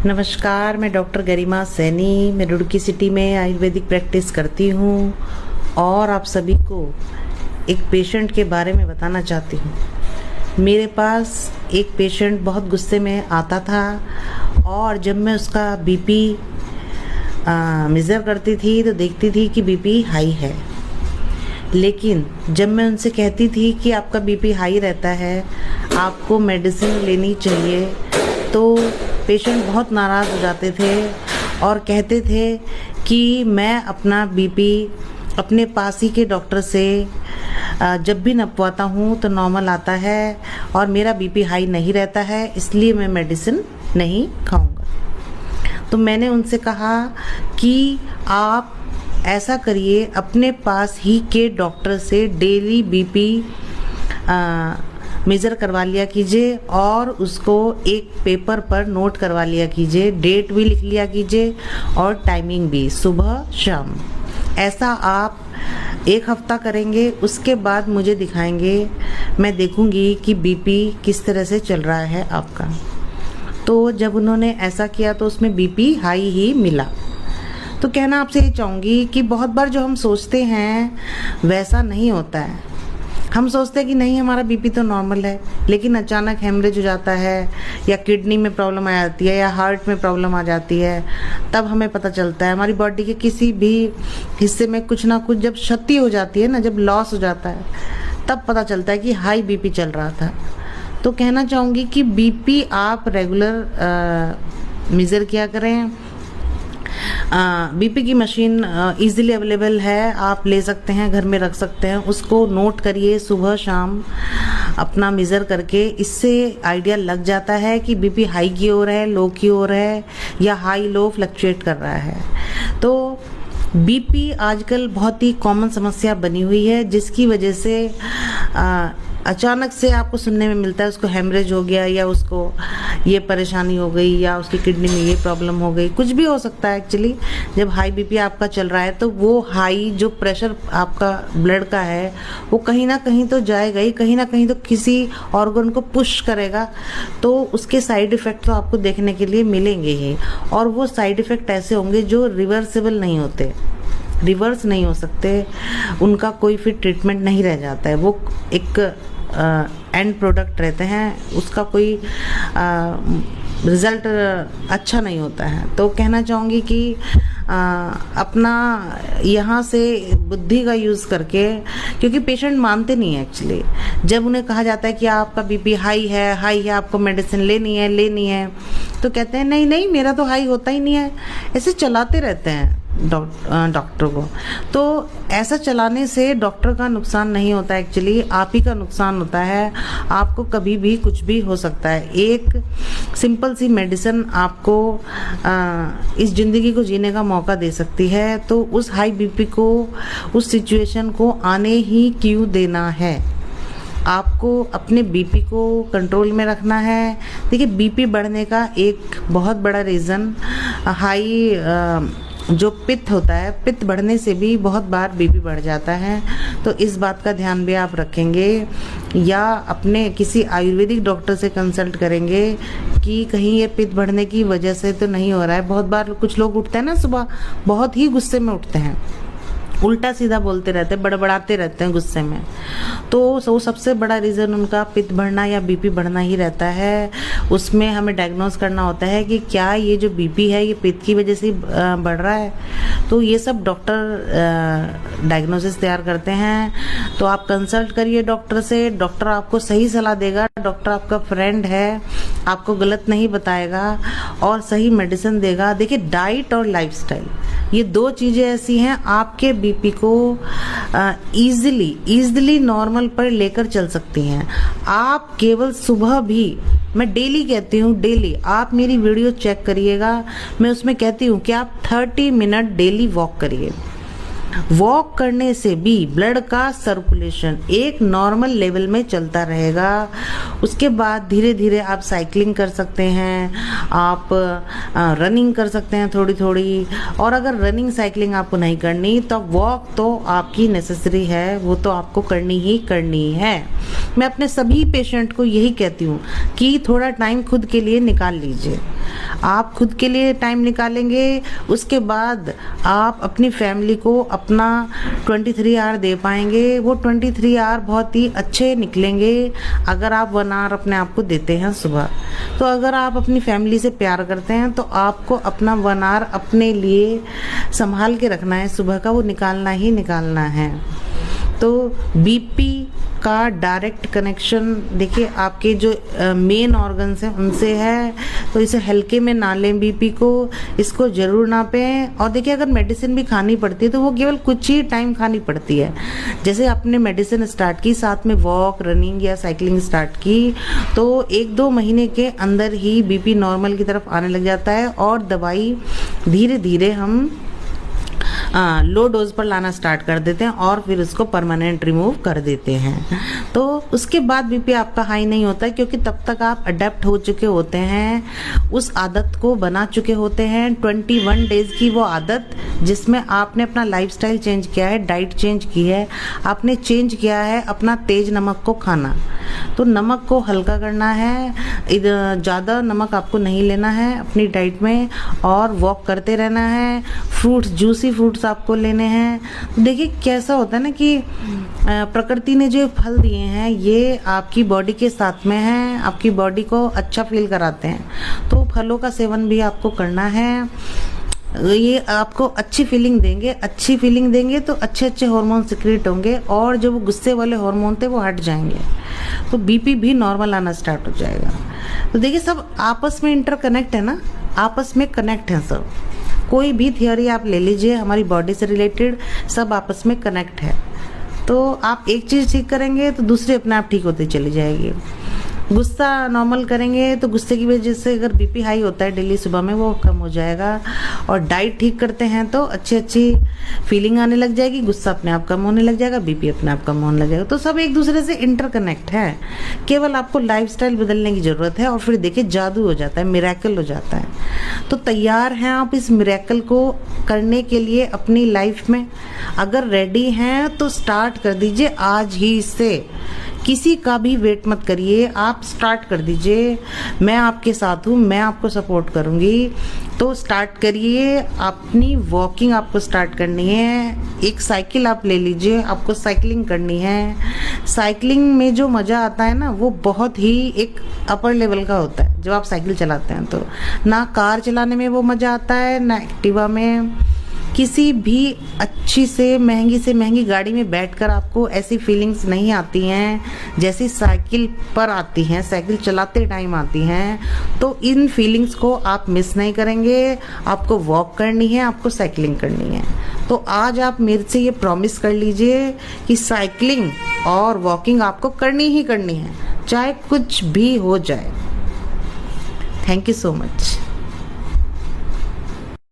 नमस्कार, मैं डॉक्टर गरिमा सैनी। मैं रुड़की सिटी में आयुर्वेदिक प्रैक्टिस करती हूँ और आप सभी को एक पेशेंट के बारे में बताना चाहती हूँ। मेरे पास एक पेशेंट बहुत गुस्से में आता था और जब मैं उसका बीपी मेज़र करती थी तो देखती थी कि बीपी हाई है। लेकिन जब मैं उनसे कहती थी कि आपका बीपी हाई रहता है, आपको मेडिसिन लेनी चाहिए, तो पेशेंट बहुत नाराज़ हो जाते थे और कहते थे कि मैं अपना बीपी अपने पास ही के डॉक्टर से जब भी नपवाता हूँ तो नॉर्मल आता है और मेरा बीपी हाई नहीं रहता है, इसलिए मैं मेडिसिन नहीं खाऊंगा। तो मैंने उनसे कहा कि आप ऐसा करिए, अपने पास ही के डॉक्टर से डेली बीपी मेज़र करवा लिया कीजिए और उसको एक पेपर पर नोट करवा लिया कीजिए, डेट भी लिख लिया कीजिए और टाइमिंग भी, सुबह शाम। ऐसा आप 1 हफ्ता करेंगे, उसके बाद मुझे दिखाएंगे, मैं देखूंगी कि बीपी किस तरह से चल रहा है आपका। तो जब उन्होंने ऐसा किया तो उसमें बीपी हाई ही मिला। तो कहना आपसे ये चाहूँगी कि बहुत बार जो हम सोचते हैं वैसा नहीं होता है। हम सोचते हैं कि नहीं, हमारा बीपी तो नॉर्मल है, लेकिन अचानक हेमरेज हो जाता है या किडनी में प्रॉब्लम आ जाती है या हार्ट में प्रॉब्लम आ जाती है, तब हमें पता चलता है। हमारी बॉडी के किसी भी हिस्से में कुछ ना कुछ जब क्षति हो जाती है ना, जब लॉस हो जाता है, तब पता चलता है कि हाई बीपी चल रहा था। तो कहना चाहूँगी कि बीपी आप रेगुलर मेज़र किया करें। बीपी की मशीन इजीली अवेलेबल है, आप ले सकते हैं, घर में रख सकते हैं। उसको नोट करिए, सुबह शाम अपना मेज़र करके, इससे आइडिया लग जाता है कि बीपी हाई की ओर है, लो की ओर है या हाई लो फ्लक्चुएट कर रहा है। तो बीपी आजकल बहुत ही कॉमन समस्या बनी हुई है, जिसकी वजह से अचानक से आपको सुनने में मिलता है उसको हेमरेज हो गया या उसको ये परेशानी हो गई या उसकी किडनी में ये प्रॉब्लम हो गई, कुछ भी हो सकता है। एक्चुअली जब हाई बीपी आपका चल रहा है तो वो हाई जो प्रेशर आपका ब्लड का है वो कहीं ना कहीं तो जाएगा ही, कहीं ना कहीं तो किसी ऑर्गन को पुश करेगा, तो उसके साइड इफ़ेक्ट तो आपको देखने के लिए मिलेंगे ही। और वो साइड इफ़ेक्ट ऐसे होंगे जो रिवर्सिबल नहीं होते, रिवर्स नहीं हो सकते, उनका कोई फिर ट्रीटमेंट नहीं रह जाता है। वो एक एंड प्रोडक्ट रहते हैं, उसका कोई रिज़ल्ट अच्छा नहीं होता है। तो कहना चाहूँगी कि अपना यहाँ से बुद्धि का यूज़ करके, क्योंकि पेशेंट मानते नहीं है एक्चुअली। जब उन्हें कहा जाता है कि आपका बीपी हाई है, आपको मेडिसिन लेनी है, तो कहते हैं नहीं नहीं, मेरा तो हाई होता ही नहीं है। ऐसे चलाते रहते हैं डॉक्टर को। तो ऐसा चलाने से डॉक्टर का नुकसान नहीं होता, एक्चुअली आप ही का नुकसान होता है। आपको कभी भी कुछ भी हो सकता है। एक सिंपल सी मेडिसिन आपको इस ज़िंदगी को जीने का मौका दे सकती है। तो उस हाई बीपी को, उस सिचुएशन को आने ही क्यों देना है? आपको अपने बीपी को कंट्रोल में रखना है। देखिए, बीपी बढ़ने का एक बहुत बड़ा रीज़न हाई जो पित्त होता है, पित्त बढ़ने से भी बहुत बार बीपी बढ़ जाता है। तो इस बात का ध्यान भी आप रखेंगे या अपने किसी आयुर्वेदिक डॉक्टर से कंसल्ट करेंगे कि कहीं ये पित्त बढ़ने की वजह से तो नहीं हो रहा है। बहुत बार कुछ लोग उठते हैं ना सुबह, बहुत ही गुस्से में उठते हैं, उल्टा सीधा बोलते रहते हैं, बड़बड़ाते रहते हैं गुस्से में। तो वो सबसे बड़ा रीज़न उनका पित्त बढ़ना या बीपी बढ़ना ही रहता है। उसमें हमें डायग्नोस करना होता है कि क्या ये जो बीपी है ये पित्त की वजह से बढ़ रहा है। तो ये सब डॉक्टर डायग्नोसिस तैयार करते हैं। तो आप कंसल्ट करिए डॉक्टर से, डॉक्टर आपको सही सलाह देगा। डॉक्टर आपका फ्रेंड है, आपको गलत नहीं बताएगा और सही मेडिसिन देगा। देखिए, डाइट और लाइफस्टाइल, ये 2 चीज़ें ऐसी हैं आपके बीपी को इजीली नॉर्मल पर लेकर चल सकती हैं। आप केवल सुबह भी, मैं डेली कहती हूँ, डेली आप मेरी वीडियो चेक करिएगा, मैं उसमें कहती हूँ कि आप 30 मिनट डेली वॉक करिए। वॉक करने से भी ब्लड का सर्कुलेशन एक नॉर्मल लेवल में चलता रहेगा। उसके बाद धीरे धीरे आप साइकिलिंग कर सकते हैं, आप रनिंग कर सकते हैं थोड़ी थोड़ी। और अगर रनिंग साइकिलिंग आपको नहीं करनी तो वॉक तो आपकी नेसेसरी है, वो तो आपको करनी ही करनी है। मैं अपने सभी पेशेंट को यही कहती हूँ कि थोड़ा टाइम खुद के लिए निकाल लीजिए। आप खुद के लिए टाइम निकालेंगे, उसके बाद आप अपनी फैमिली को अपना 23 आवर दे पाएंगे। वो 23 आवर बहुत ही अच्छे निकलेंगे अगर आप 1 आवर अपने आप को देते हैं सुबह। तो अगर आप अपनी फैमिली से प्यार करते हैं तो आपको अपना 1 आवर अपने लिए संभाल के रखना है, सुबह का वो निकालना ही निकालना है। तो बीपी का डायरेक्ट कनेक्शन देखिए आपके जो मेन ऑर्गन्स हैं उनसे है, तो इसे हल्के में ना लें बीपी को, इसको जरूर नापें। और देखिए अगर मेडिसिन भी खानी पड़ती है तो वो केवल कुछ ही टाइम खानी पड़ती है। जैसे आपने मेडिसिन स्टार्ट की, साथ में वॉक, रनिंग या साइकिलिंग स्टार्ट की, तो 1-2 महीने के अंदर ही बीपी नॉर्मल की तरफ आने लग जाता है और दवाई धीरे धीरे हम लो डोज पर लाना स्टार्ट कर देते हैं और फिर उसको परमानेंट रिमूव कर देते हैं। तो उसके बाद बीपी आपका हाई नहीं होता है, क्योंकि तब तक आप अडेप्ट हो चुके होते हैं, उस आदत को बना चुके होते हैं। 21 डेज की वो आदत जिसमें आपने अपना लाइफस्टाइल चेंज किया है, डाइट चेंज की है, आपने चेंज किया है अपना तेज नमक को खाना। तो नमक को हल्का करना है, ज़्यादा नमक आपको नहीं लेना है अपनी डाइट में, और वॉक करते रहना है। फ्रूट्स, जूसी फ्रूट्स आपको लेने हैं। देखिए कैसा होता है ना कि प्रकृति ने जो फल दिए हैं ये आपकी बॉडी के साथ में हैं, आपकी बॉडी को अच्छा फील कराते हैं। तो फलों का सेवन भी आपको करना है, ये आपको अच्छी फीलिंग देंगे। अच्छी फीलिंग देंगे तो अच्छे अच्छे हार्मोन सिक्रेट होंगे और जो वो गुस्से वाले हार्मोन थे वो हट जाएंगे, तो बीपी भी नॉर्मल आना स्टार्ट हो जाएगा। तो देखिए सब आपस में इंटरकनेक्ट है ना, आपस में कनेक्ट है सब। कोई भी थियोरी आप ले लीजिए हमारी बॉडी से रिलेटेड, सब आपस में कनेक्ट है। तो आप एक चीज़ ठीक करेंगे तो दूसरी अपने आप ठीक होती चली जाएगी। गुस्सा नॉर्मल करेंगे तो गुस्से की वजह से अगर बीपी हाई होता है डेली सुबह में वो कम हो जाएगा, और डाइट ठीक करते हैं तो अच्छी अच्छी फीलिंग आने लग जाएगी, गुस्सा अपने आप कम होने लग जाएगा, बीपी अपने आप कम होने लग जाएगा। तो सब एक दूसरे से इंटरकनेक्ट है, केवल आपको लाइफस्टाइल बदलने की ज़रूरत है और फिर देखिए जादू हो जाता है, मिरेकल हो जाता है। तो तैयार हैं आप इस मिरेकल को करने के लिए अपनी लाइफ में? अगर रेडी हैं तो स्टार्ट कर दीजिए आज ही से, किसी का भी वेट मत करिए, आप स्टार्ट कर दीजिए। मैं आपके साथ हूँ, मैं आपको सपोर्ट करूँगी। तो स्टार्ट करिए, अपनी वॉकिंग आपको स्टार्ट करनी है। एक साइकिल आप ले लीजिए, आपको साइकिलिंग करनी है। साइकिलिंग में जो मज़ा आता है ना वो बहुत ही एक अपर लेवल का होता है जब आप साइकिल चलाते हैं। तो ना कार चलाने में वो मज़ा आता है, ना एक्टिवा में, किसी भी अच्छी से महंगी गाड़ी में बैठकर आपको ऐसी फीलिंग्स नहीं आती हैं जैसी साइकिल पर आती हैं, साइकिल चलाते टाइम आती हैं। तो इन फीलिंग्स को आप मिस नहीं करेंगे। आपको वॉक करनी है, आपको साइकिलिंग करनी है। तो आज आप मेरे से ये प्रॉमिस कर लीजिए कि साइकिलिंग और वॉकिंग आपको करनी ही करनी है, चाहे कुछ भी हो जाए। Thank you so much.